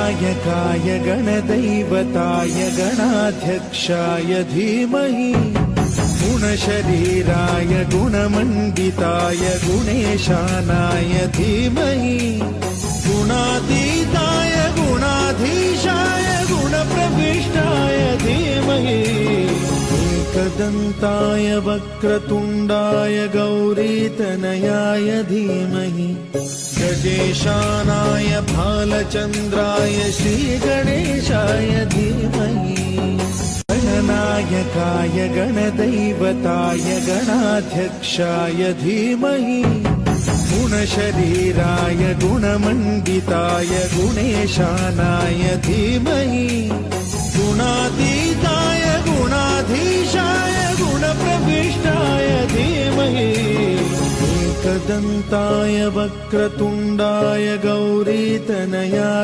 गणनायकाय गणदैवताय गणाध्यक्षाय धीमहि गुणशरीराय गुणमण्डिताय गुणेशानाय धीमहि गुणातीताय गुणाधीशाय गुणप्रविष्टाय धीमहि एकदन्ताय वक्रतुण्डाय गौरीतनयाय धीमहि गजेशानाय भालचन्द्राय श्रीगणेशाय धीमहि गणनायकाय गणदैवताय गणाध्यक्षाय धीमहि गुणशरीराय गुणमण्डिताय गुणेशानाय धीमहि गुणातीताय गुणाधीशाय गुणप्रविष्टाय धीमहि एकदन्ताय वक्रतुण्डाय गौरीतनयाय